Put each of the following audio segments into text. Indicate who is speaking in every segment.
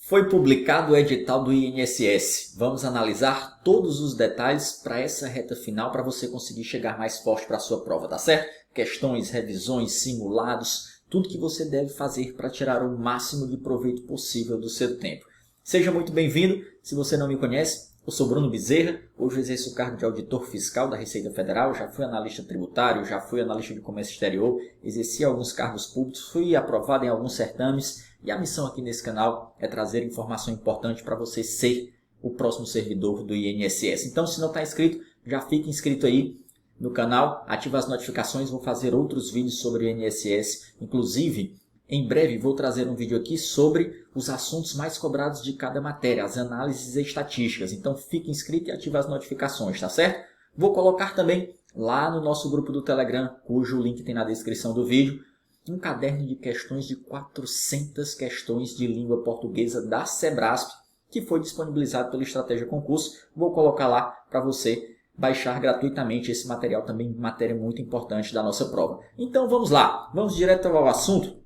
Speaker 1: Foi publicado o edital do INSS. Vamos analisar todos os detalhes para essa reta final para você conseguir chegar mais forte para a sua prova, tá certo? Questões, revisões, simulados, tudo que você deve fazer para tirar o máximo de proveito possível do seu tempo. Seja muito bem-vindo. Se você não me conhece, eu sou Bruno Bezerra. Hoje eu exerço o cargo de auditor fiscal da Receita Federal. Já fui analista tributário, já fui analista de comércio exterior, exerci alguns cargos públicos, fui aprovado em alguns certames. E a missão aqui nesse canal é trazer informação importante para você ser o próximo servidor do INSS. Então, se não está inscrito, já fique inscrito aí no canal, ativa as notificações, vou fazer outros vídeos sobre o INSS. Inclusive, em breve vou trazer um vídeo aqui sobre os assuntos mais cobrados de cada matéria, as análises estatísticas. Então, fique inscrito e ative as notificações, tá certo? Vou colocar também lá no nosso grupo do Telegram, cujo link tem na descrição do vídeo, um caderno de questões de 400 questões de língua portuguesa da Sebrasp, que foi disponibilizado pela Estratégia Concurso. Vou colocar lá para você baixar gratuitamente esse material, também matéria muito importante da nossa prova. Então vamos lá, vamos direto ao assunto.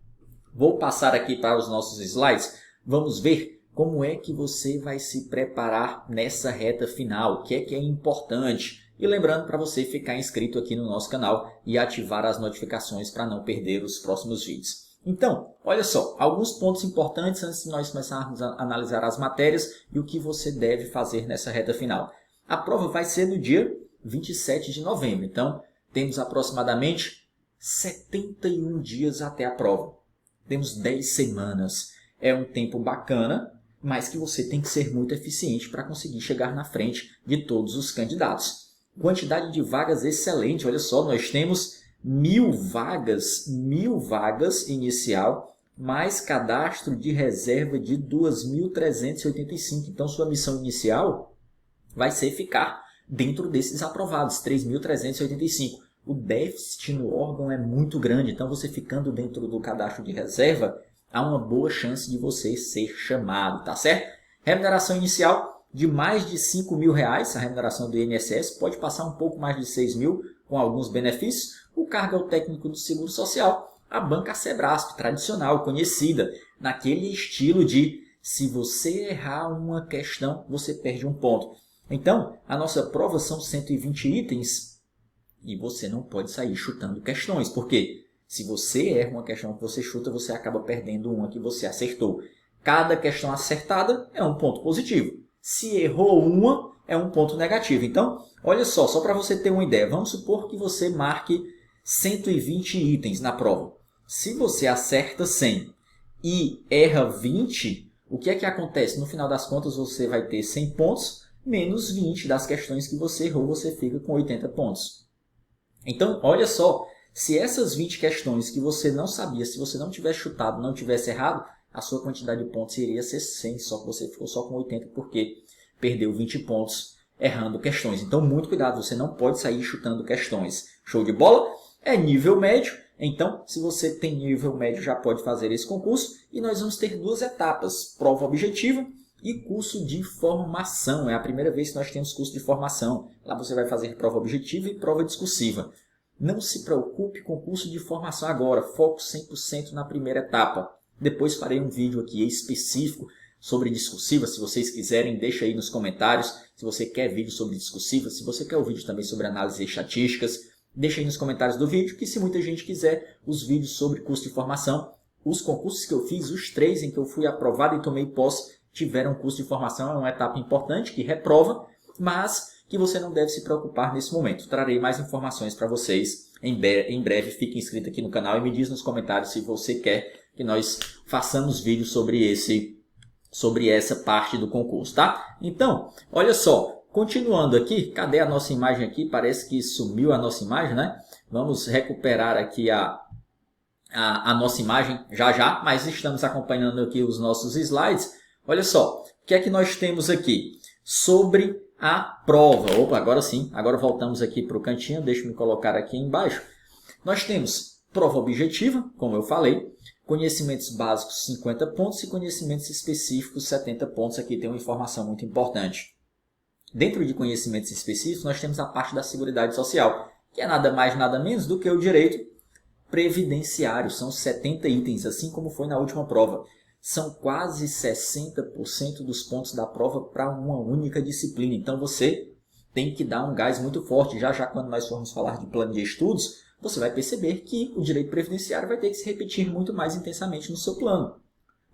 Speaker 1: Vou passar aqui para os nossos slides, vamos ver como é que você vai se preparar nessa reta final, o que é importante. E lembrando para você ficar inscrito aqui no nosso canal e ativar as notificações para não perder os próximos vídeos. Então, olha só, alguns pontos importantes antes de nós começarmos a analisar as matérias e o que você deve fazer nessa reta final. A prova vai ser no dia 27 de novembro, então temos aproximadamente 71 dias até a prova. Temos 10 semanas. É um tempo bacana, mas que você tem que ser muito eficiente para conseguir chegar na frente de todos os candidatos. Quantidade de vagas excelente, olha só, nós temos 1000 vagas inicial, mais cadastro de reserva de 2.385. Então, sua missão inicial vai ser ficar dentro desses aprovados, 3.385. O déficit no órgão é muito grande, então você ficando dentro do cadastro de reserva, há uma boa chance de você ser chamado, tá certo? Remuneração inicial de mais de R$5.000, a remuneração do INSS pode passar um pouco mais de 6.000 com alguns benefícios. O cargo técnico do Seguro Social, a banca Sebrasp, tradicional, conhecida, naquele estilo de se você errar uma questão, você perde um ponto. Então, a nossa prova são 120 itens e você não pode sair chutando questões, porque se você erra uma questão que você chuta, você acaba perdendo uma que você acertou. Cada questão acertada é um ponto positivo. Se errou uma, é um ponto negativo. Então, olha só para você ter uma ideia. Vamos supor que você marque 120 itens na prova. Se você acerta 100 e erra 20, o que é que acontece? No final das contas, você vai ter 100 pontos, menos 20 das questões que você errou, você fica com 80 pontos. Então, olha só, se essas 20 questões que você não sabia, se você não tivesse chutado, não tivesse errado, a sua quantidade de pontos iria ser 100, só que você ficou só com 80 porque perdeu 20 pontos errando questões. Então, muito cuidado, você não pode sair chutando questões. Show de bola? É nível médio, então, se você tem nível médio, já pode fazer esse concurso. E nós vamos ter duas etapas, prova objetiva e curso de formação. É a primeira vez que nós temos curso de formação. Lá você vai fazer prova objetiva e prova discursiva. Não se preocupe com o curso de formação agora, foco 100% na primeira etapa. Depois farei um vídeo aqui específico sobre discursiva. Se vocês quiserem, deixa aí nos comentários. Se você quer vídeo sobre discursiva, se você quer o vídeo também sobre análise estatísticas, deixa aí nos comentários do vídeo, que se muita gente quiser os vídeos sobre curso de formação, os concursos que eu fiz, os 3 em que eu fui aprovado e tomei posse, tiveram curso de formação. É uma etapa importante que reprova, mas que você não deve se preocupar nesse momento. Trarei mais informações para vocês em breve. Fique inscrito aqui no canal e me diz nos comentários se você quer que nós façamos vídeos sobre essa parte do concurso, tá? Então, olha só, continuando aqui, cadê a nossa imagem aqui? Parece que sumiu a nossa imagem, né? Vamos recuperar aqui a nossa imagem já, mas estamos acompanhando aqui os nossos slides. Olha só, o que é que nós temos aqui? Sobre a prova. Opa, agora sim, agora voltamos aqui para o cantinho, deixa eu me colocar aqui embaixo. Nós temos prova objetiva, como eu falei, conhecimentos básicos 50 pontos e conhecimentos específicos 70 pontos. Aqui tem uma informação muito importante. Dentro de conhecimentos específicos, nós temos a parte da Seguridade Social, que é nada mais nada menos do que o direito previdenciário. São 70 itens, assim como foi na última prova. são quase 60% dos pontos da prova para uma única disciplina. Então você tem que dar um gás muito forte. Já quando nós formos falar de plano de estudos, você vai perceber que o direito previdenciário vai ter que se repetir muito mais intensamente no seu plano.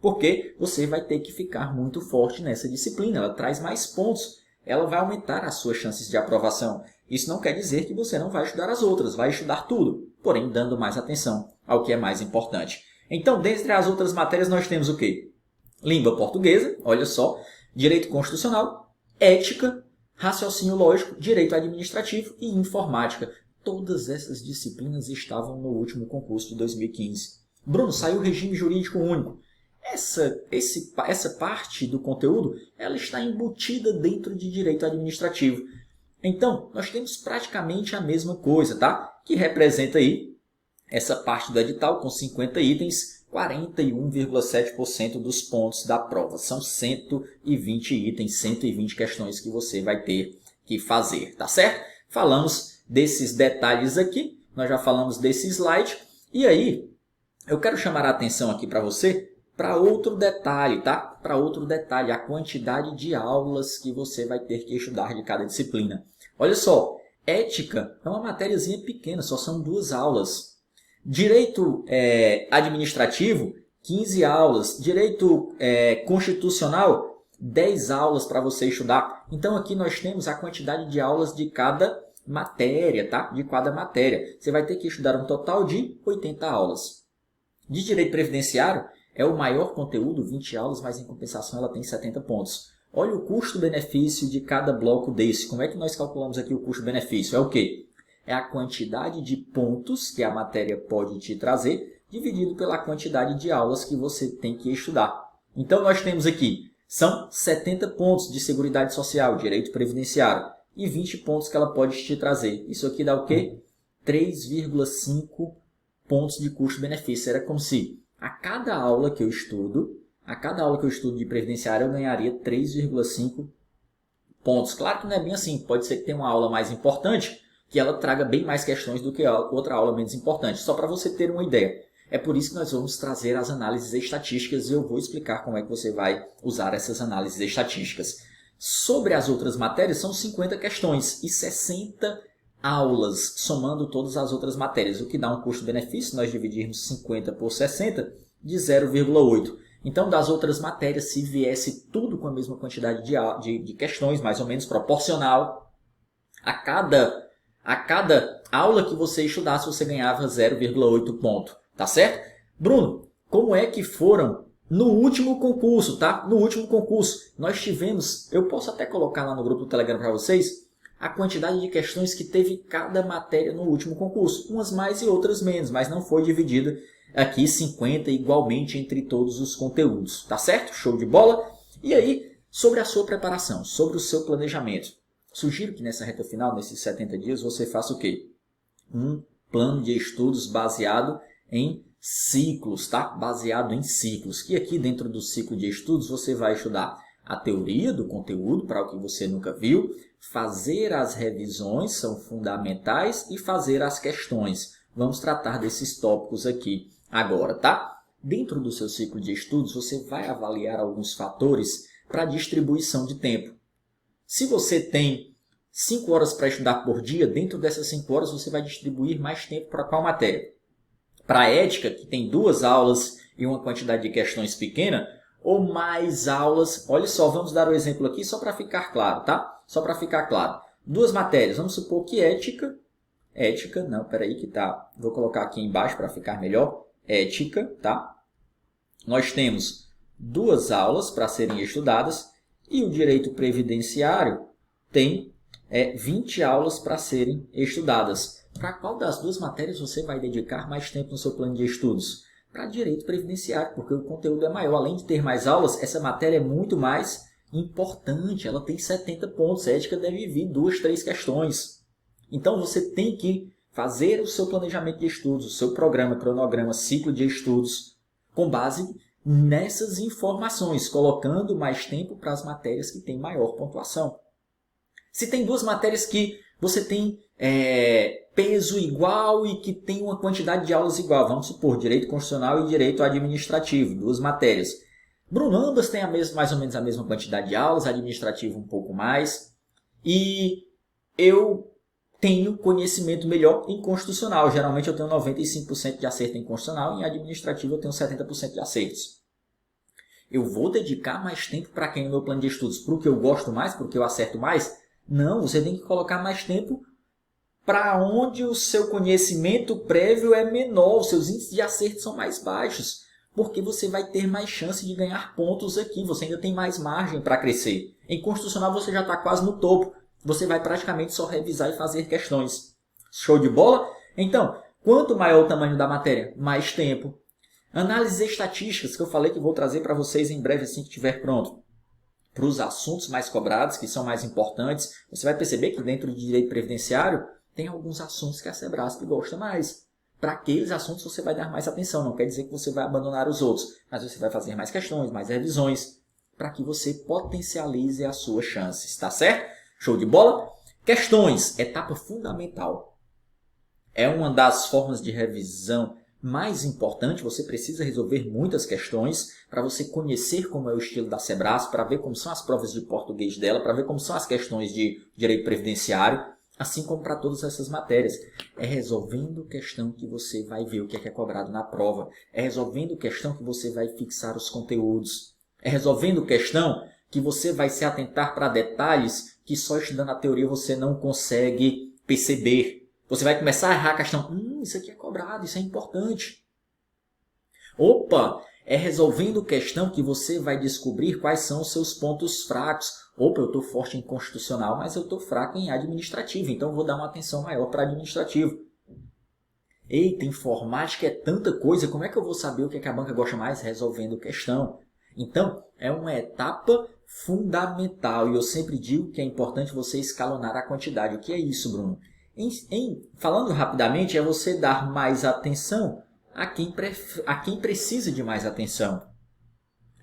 Speaker 1: Porque você vai ter que ficar muito forte nessa disciplina. Ela traz mais pontos. Ela vai aumentar as suas chances de aprovação. Isso não quer dizer que você não vai estudar as outras, vai estudar tudo, porém dando mais atenção ao que é mais importante. Então, dentre as outras matérias, nós temos o quê? Língua portuguesa, olha só, direito constitucional, ética, raciocínio lógico, direito administrativo e informática. Todas essas disciplinas estavam no último concurso de 2015. Bruno, saiu o regime jurídico único. Essa parte do conteúdo ela está embutida dentro de direito administrativo. Então, nós temos praticamente a mesma coisa, tá? Que representa aí essa parte do edital com 50 itens, 41,7% dos pontos da prova. São 120 itens, 120 questões que você vai ter que fazer, tá certo? Falamos desses detalhes aqui, nós já falamos desse slide. E aí, eu quero chamar a atenção aqui para você para outro detalhe, tá? Para outro detalhe, a quantidade de aulas que você vai ter que estudar de cada disciplina. Olha só, ética é uma matériazinha pequena, só são 2 aulas. Direito administrativo, 15 aulas. Direito constitucional, 10 aulas para você estudar. Então aqui nós temos a quantidade de aulas de cada matéria, tá? De cada matéria. Você vai ter que estudar um total de 80 aulas. De direito previdenciário, é o maior conteúdo, 20 aulas, mas em compensação ela tem 70 pontos. Olha o custo-benefício de cada bloco desse. Como é que nós calculamos aqui o custo-benefício? É o quê? É a quantidade de pontos que a matéria pode te trazer, dividido pela quantidade de aulas que você tem que estudar. Então, nós temos aqui, são 70 pontos de Seguridade Social, direito previdenciário, e 20 pontos que ela pode te trazer. Isso aqui dá o quê? 3,5 pontos de custo-benefício. Era como se a cada aula que eu estudo de previdenciário, eu ganharia 3,5 pontos. Claro que não é bem assim. Pode ser que tenha uma aula mais importante, que ela traga bem mais questões do que outra aula menos importante. Só para você ter uma ideia. É por isso que nós vamos trazer as análises estatísticas e eu vou explicar como é que você vai usar essas análises estatísticas. Sobre as outras matérias, são 50 questões e 60 aulas, somando todas as outras matérias, o que dá um custo-benefício, se nós dividirmos 50 por 60, de 0,8. Então, das outras matérias, se viesse tudo com a mesma quantidade de questões, mais ou menos proporcional, a cada aula que você estudasse, você ganhava 0,8 ponto, tá certo? Bruno, como é que foram no último concurso, tá? No último concurso, nós tivemos, eu posso até colocar lá no grupo do Telegram para vocês, a quantidade de questões que teve cada matéria no último concurso. Umas mais e outras menos, mas não foi dividida aqui 50 igualmente entre todos os conteúdos, tá certo? Show de bola? E aí, sobre a sua preparação, sobre o seu planejamento. Sugiro que nessa reta final, nesses 70 dias, você faça o quê? Um plano de estudos baseado em ciclos, tá? Baseado em ciclos. Que aqui dentro do ciclo de estudos você vai estudar a teoria do conteúdo, para o que você nunca viu, fazer as revisões, são fundamentais, e fazer as questões. Vamos tratar desses tópicos aqui agora, tá? Dentro do seu ciclo de estudos, você vai avaliar alguns fatores para distribuição de tempo. Se você tem 5 horas para estudar por dia, dentro dessas 5 horas você vai distribuir mais tempo para qual matéria? Para a ética, que tem 2 aulas e uma quantidade de questões pequena, ou mais aulas? Olha só, vamos dar o exemplo aqui só para ficar claro, tá? Só para ficar claro. 2 matérias, vamos supor que ética, não, peraí que tá, vou colocar aqui embaixo para ficar melhor, ética, tá? Nós temos 2 aulas para serem estudadas e o direito previdenciário tem 20 aulas para serem estudadas. Para qual das 2 matérias você vai dedicar mais tempo no seu plano de estudos? Para direito previdenciário, porque o conteúdo é maior. Além de ter mais aulas, essa matéria é muito mais importante. Ela tem 70 pontos. A ética deve vir 2, 3 questões. Então, você tem que fazer o seu planejamento de estudos, o seu programa, cronograma, ciclo de estudos, com base nessas informações, colocando mais tempo para as matérias que têm maior pontuação. Se tem 2 matérias que você tem peso igual e que tem uma quantidade de aulas igual, vamos supor, direito constitucional e direito administrativo, 2 matérias. Bruno, ambas têm mais ou menos a mesma quantidade de aulas, administrativo um pouco mais, e eu tenho conhecimento melhor em constitucional. Geralmente eu tenho 95% de acerto em constitucional, e em administrativo eu tenho 70% de acertos. Eu vou dedicar mais tempo para quem no meu plano de estudos? Para o que eu gosto mais, para o que eu acerto mais? Não, você tem que colocar mais tempo para onde o seu conhecimento prévio é menor, os seus índices de acerto são mais baixos, porque você vai ter mais chance de ganhar pontos aqui, você ainda tem mais margem para crescer. Em constitucional você já está quase no topo, você vai praticamente só revisar e fazer questões. Show de bola? Então, quanto maior o tamanho da matéria, mais tempo. Análises estatísticas, que eu falei que vou trazer para vocês em breve assim que estiver pronto. Para os assuntos mais cobrados, que são mais importantes, você vai perceber que dentro de direito previdenciário tem alguns assuntos que a Sebrasp gosta mais. Para aqueles assuntos você vai dar mais atenção, não quer dizer que você vai abandonar os outros, mas você vai fazer mais questões, mais revisões, para que você potencialize as suas chances, tá certo? Show de bola? Questões, etapa fundamental. É uma das formas de revisão mais importante, você precisa resolver muitas questões para você conhecer como é o estilo da Sebrasp, para ver como são as provas de português dela, para ver como são as questões de direito previdenciário, assim como para todas essas matérias. É resolvendo questão que você vai ver o que é cobrado na prova. É resolvendo questão que você vai fixar os conteúdos. É resolvendo questão que você vai se atentar para detalhes que só estudando a teoria você não consegue perceber. Você vai começar a errar a questão. Isso aqui é cobrado, isso é importante. Opa, é resolvendo questão que você vai descobrir quais são os seus pontos fracos. Opa, eu estou forte em constitucional, mas eu estou fraco em administrativo, então eu vou dar uma atenção maior para administrativo. Eita, informática é tanta coisa, como é que eu vou saber o que a banca gosta mais? Resolvendo questão. Então, é uma etapa fundamental e eu sempre digo que é importante você escalonar a quantidade. O que é isso, Bruno? Falando rapidamente, é você dar mais atenção a quem precisa de mais atenção.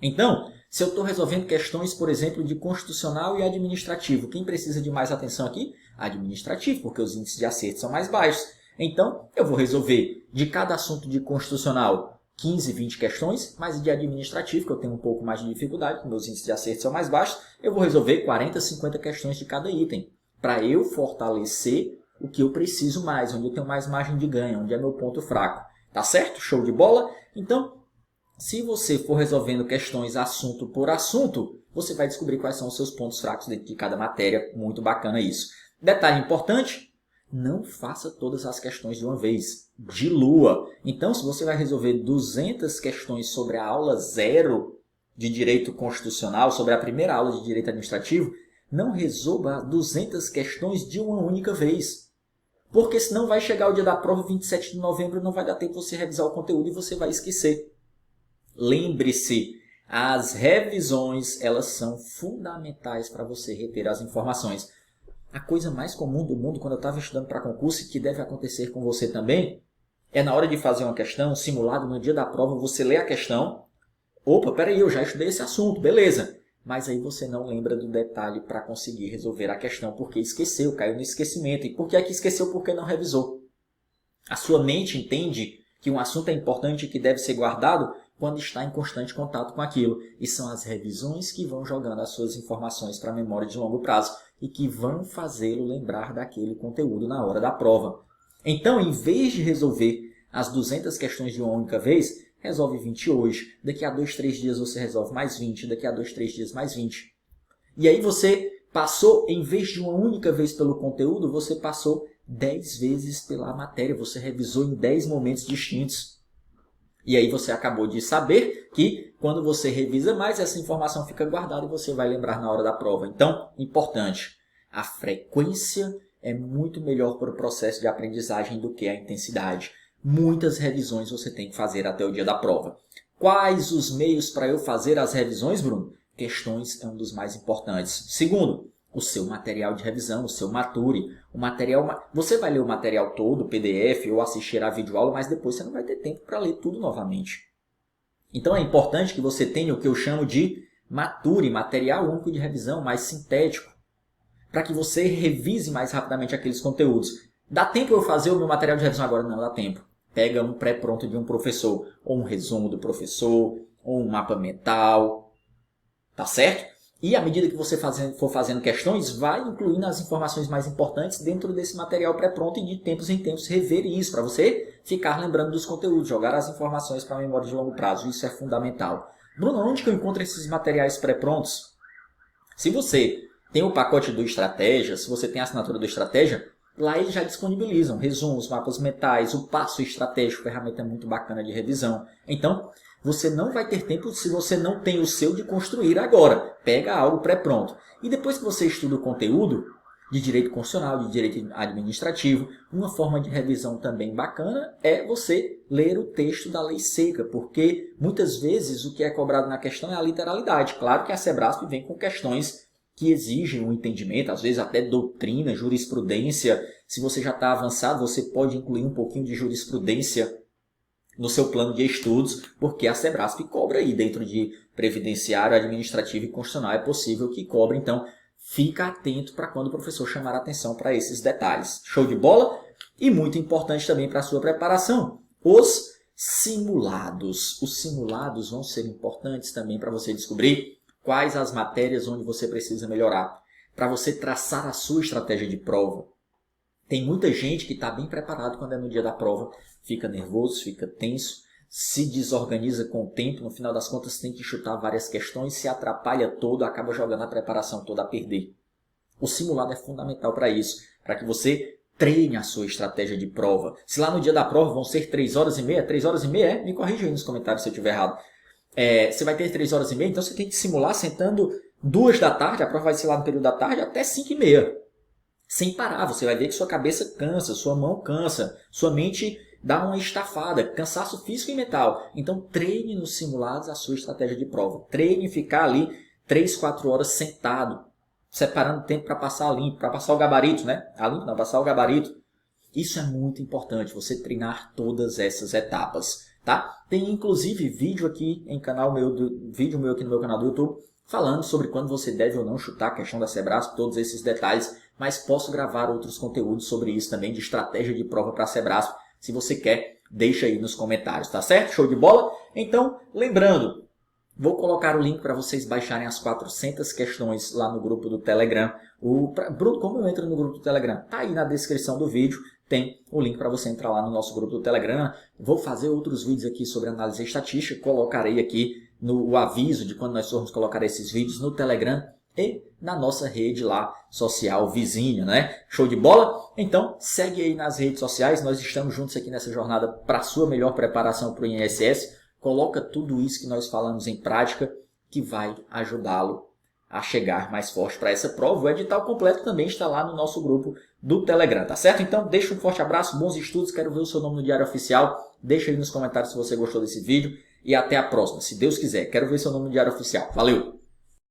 Speaker 1: Então, se eu estou resolvendo questões, por exemplo, de constitucional e administrativo, quem precisa de mais atenção aqui? Administrativo, porque os índices de acerto são mais baixos. Então, eu vou resolver de cada assunto de constitucional 15, 20 questões, mas de administrativo, que eu tenho um pouco mais de dificuldade, porque meus índices de acerto são mais baixos, eu vou resolver 40, 50 questões de cada item, para eu fortalecer o que eu preciso mais, onde eu tenho mais margem de ganho, onde é meu ponto fraco. Tá certo? Show de bola? Então, se você for resolvendo questões assunto por assunto, você vai descobrir quais são os seus pontos fracos dentro de cada matéria. Muito bacana isso. Detalhe importante, não faça todas as questões de uma vez. Dilua. Então, se você vai resolver 200 questões sobre a aula 0 de Direito Constitucional, sobre a primeira aula de Direito Administrativo, não resolva 200 questões de uma única vez. Porque senão vai chegar o dia da prova, 27 de novembro, não vai dar tempo de você revisar o conteúdo e você vai esquecer. Lembre-se, as revisões elas são fundamentais para você reter as informações. A coisa mais comum do mundo, quando eu estava estudando para concurso, e que deve acontecer com você também, é na hora de fazer uma questão, um simulado, no dia da prova, você lê a questão. Opa, peraí, eu já estudei esse assunto, beleza. Mas aí você não lembra do detalhe para conseguir resolver a questão, porque esqueceu, caiu no esquecimento. E por que é que esqueceu? Porque não revisou. A sua mente entende que um assunto é importante e que deve ser guardado quando está em constante contato com aquilo. E são as revisões que vão jogando as suas informações para a memória de longo prazo e que vão fazê-lo lembrar daquele conteúdo na hora da prova. Então, em vez de resolver as 200 questões de uma única vez, resolve 20 hoje, daqui a 2, 3 dias você resolve mais 20, daqui a 2, 3 dias mais 20. E aí você passou, em vez de uma única vez pelo conteúdo, você passou 10 vezes pela matéria, você revisou em 10 momentos distintos. E aí você acabou de saber que quando você revisa mais, essa informação fica guardada e você vai lembrar na hora da prova. Então, importante, a frequência é muito melhor para o processo de aprendizagem do que a intensidade. Muitas revisões você tem que fazer até o dia da prova. Quais os meios para eu fazer as revisões, Bruno? Questões é um dos mais importantes. Segundo, o seu material de revisão, o seu Mature. O material, você vai ler o material todo, PDF, ou assistir a videoaula, mas depois você não vai ter tempo para ler tudo novamente. Então é importante que você tenha o que eu chamo de Mature, material único de revisão, mais sintético, para que você revise mais rapidamente aqueles conteúdos. Dá tempo eu fazer o meu material de revisão agora? Não dá tempo. Pega um pré-pronto de um professor, ou um resumo do professor, ou um mapa mental, tá certo? E à medida que você for fazendo questões, vai incluindo as informações mais importantes dentro desse material pré-pronto e de tempos em tempos rever isso, para você ficar lembrando dos conteúdos, jogar as informações para a memória de longo prazo. Isso é fundamental. Bruno, onde que eu encontro esses materiais pré-prontos? Se você tem o pacote do Estratégia, se você tem a assinatura do Estratégia, lá eles já disponibilizam resumos, mapas mentais, o passo estratégico, ferramenta muito bacana de revisão. Então, você não vai ter tempo se você não tem o seu de construir agora. Pega algo pré-pronto. E depois que você estuda o conteúdo de direito constitucional, de direito administrativo, uma forma de revisão também bacana é você ler o texto da lei seca, porque muitas vezes o que é cobrado na questão é a literalidade. Claro que a Sebrasp vem com questões que exigem um entendimento, às vezes até doutrina, jurisprudência. Se você já está avançado, você pode incluir um pouquinho de jurisprudência no seu plano de estudos, porque a Sebrasp cobra aí dentro de previdenciário, administrativo e constitucional. É possível que cobre, então fica atento para quando o professor chamar a atenção para esses detalhes. Show de bola? E muito importante também para a sua preparação, os simulados. Os simulados vão ser importantes também para você descobrir quais as matérias onde você precisa melhorar, para você traçar a sua estratégia de prova. Tem muita gente que está bem preparado quando é no dia da prova, fica nervoso, fica tenso, se desorganiza com o tempo, no final das contas tem que chutar várias questões, se atrapalha todo, acaba jogando a preparação toda a perder. O simulado é fundamental para isso, para que você treine a sua estratégia de prova. Se lá no dia da prova vão ser 3 horas e meia, 3 horas e meia é? Me corrija aí nos comentários se eu estiver errado. Você vai ter 3 horas e meia, então você tem que simular sentando 2 da tarde, a prova vai ser lá no período da tarde, até 5 e meia. Sem parar, você vai ver que sua cabeça cansa, sua mão cansa, sua mente dá uma estafada, cansaço físico e mental. Então treine nos simulados a sua estratégia de prova. Treine ficar ali 3, 4 horas sentado, separando tempo para passar limpo, para passar o gabarito, né? A limpo não, passar o gabarito. Isso é muito importante, você treinar todas essas etapas, tá? Tem inclusive vídeo aqui em canal meu, vídeo meu aqui no meu canal do YouTube, falando sobre quando você deve ou não chutar a questão da Sebrasp, todos esses detalhes, mas posso gravar outros conteúdos sobre isso também, de estratégia de prova para a Sebrasp. Se você quer, deixa aí nos comentários, tá certo? Show de bola? Então, lembrando, vou colocar o link para vocês baixarem as 400 questões lá no grupo do Telegram. Bruno, como eu entro no grupo do Telegram? Tá aí na descrição do vídeo, tem o link para você entrar lá no nosso grupo do Telegram. Vou fazer outros vídeos aqui sobre análise estatística, colocarei aqui o aviso de quando nós formos colocar esses vídeos no Telegram e na nossa rede lá social vizinha, né? Show de bola? Então, segue aí nas redes sociais, nós estamos juntos aqui nessa jornada para a sua melhor preparação para o INSS. Coloca tudo isso que nós falamos em prática, que vai ajudá-lo a chegar mais forte para essa prova. O edital completo também está lá no nosso grupo do Telegram, tá certo? Então, deixa um forte abraço, bons estudos, quero ver o seu nome no Diário Oficial. Deixa aí nos comentários se você gostou desse vídeo e até a próxima, se Deus quiser. Quero ver seu nome no Diário Oficial. Valeu!